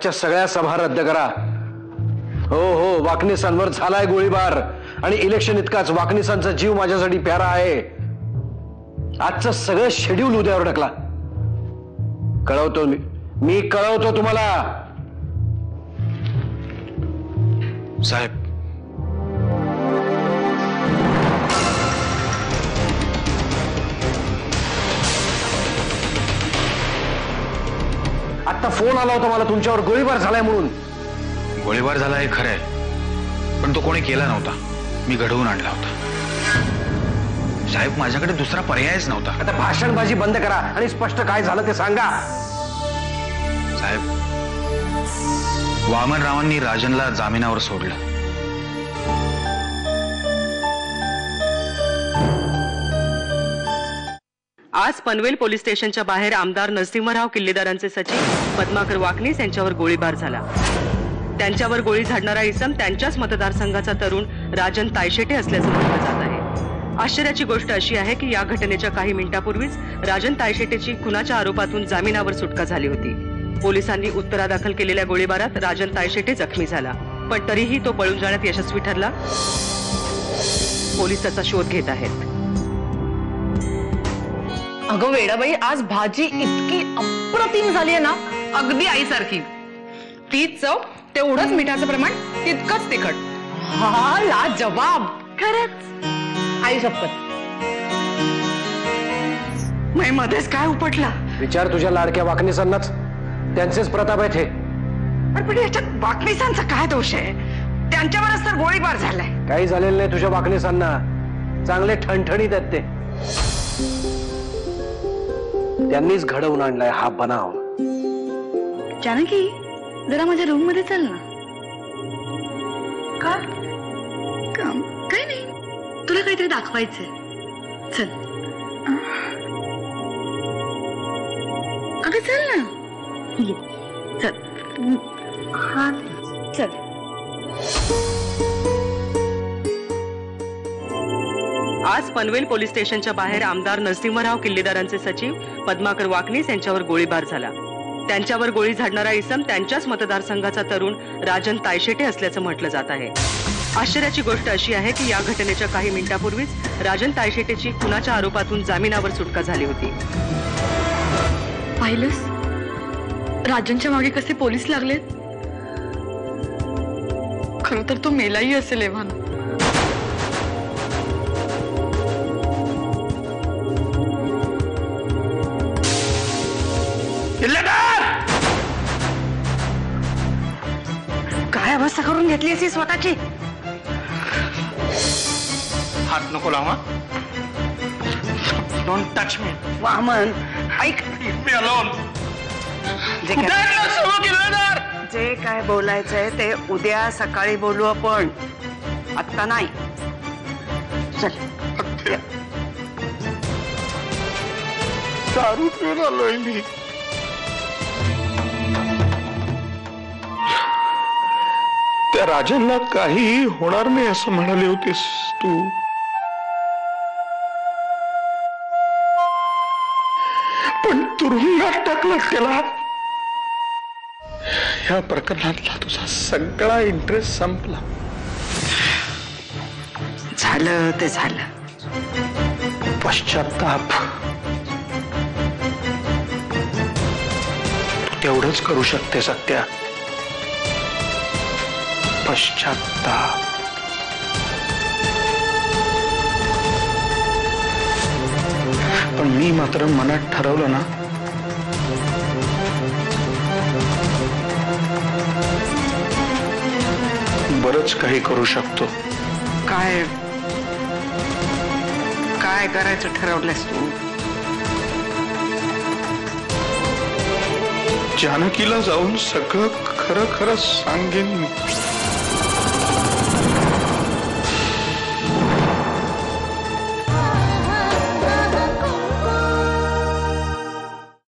आजच्या सगळ्या सभा रद्द करा. हो हो, वाकणीसांवर झालाय गोळीबार आणि इलेक्शन इतकाच वाकणीसांचा जीव माझ्यासाठी प्यारा आहे. आजचं सगळं शेड्यूल उद्यावर ढकला. कळवतो मी कळवतो तुम्हाला. साहेब, आता फोन आला होता मला तुमच्यावर गोळीबार झालाय म्हणून. गोळीबार झाला हे खरं आहे, पण तो कोणी केला नव्हता. मी घडवून आणला होता. साहेब, माझ्याकडे दुसरा पर्यायच नव्हता. आता भाषणबाजी बंद करा आणि स्पष्ट काय झालं ते सांगा. साहेब, वामनरावांनी राजनला जामिनावर सोडलं. आज पनवेल पोलीस स्टेशनच्या बाहेर आमदार नरसिंहराव किल्लेदारांचे सचिव पद्माकर वाकनीस यांच्यावर गोळीबार झाला. त्यांच्यावर गोळी झाडणारा इसम त्यांच्याच मतदारसंघाचा तरुण राजन तायशेटे असल्याचं म्हटलं जात आहे. आश्चर्याची गोष्ट अशी आहे की या घटनेच्या काही मिनिटांपूर्वीच राजन तायशेटेची खुनाच्या आरोपातून जामिनावर सुटका झाली होती. पोलिसांनी उत्तरादाखल केलेल्या गोळीबारात राजन तायशेटे जखमी झाला, पण तरीही तो पळून जाण्यात यशस्वी ठरला. पोलीस त्याचा शोध घेत आहेत. अगं वेडाबाई, आज भाजी इतकी अप्रतिम झाली आहे ना, अगदी आईसारखी. तीच चव, तेवढंच मिठाचं प्रमाण, तितकंच तिखट. हा लाजवाब. खरंच आई शपथ. मध्येच काय उपटला? विचार तुझ्या लाडक्या वाकणीसांनाच. त्यांचेच प्रताप आहेत हे. पण याच्यात वाकणीसांचा काय दोष आहे? त्यांच्यावरच तर गोळीबार झालाय. काही झालेलं नाही तुझ्या वाकणीसांना. चांगले ठणठणीत आहेत ते. त्यांनीच घडवून आणलाय हा बनाव. जानकी, जरा माझ्या रूम मध्ये चल ना. का? काय नाही, तुला काहीतरी दाखवायचंय. चल. अगं चल ना. चल. हा चल. आज पनवेल पोलीस स्टेशनच्या बाहेर आमदार नरसिंहराव किल्लेदारांचे सचिव पद्माकर वाकनीस यांच्यावर गोळीबार झाला. त्यांच्यावर गोळी झाडणारा इसम त्यांच्याच मतदारसंघाचा तरुण राजन तायशेटे असल्याचं म्हटलं जात आहे. आश्चर्याची गोष्ट अशी आहे की या घटनेच्या काही मिनिटांपूर्वीच राजन तायशेटेची खुनाच्या आरोपातून जामिनावर सुटका झाली होती. पाहिलंस राजनच्या मागे कसे पोलीस लागलेत. खरं तर तो मेलाही असेल एव्हाना. काय अवस्था करून घेतली अशी स्वतःची. हात नको लावा. Don't touch me. वामन, ऐक. मी अलोन. जे काय बोलायचंय ते उद्या सकाळी बोलू आपण, आत्ता नाही. चल. दारू पिऊन आलोय मी. त्या राजांना काही होणार नाही असं म्हणाली होतीस तू. पण तुरुंगात टाकलं त्याला. या प्रकरणातला तुझा सगळा इंटरेस्ट संपला. झालं ते झालं. पश्चाताप तू तेवढंच करू शकते सत्या. पश्चाताप. पण मी मात्र मनात ठरवलं ना, बरंच काही करू शकतो. काय काय करायचं ठरवलंस तू? जानकीला जाऊन सगळं खरं खरं सांगेन.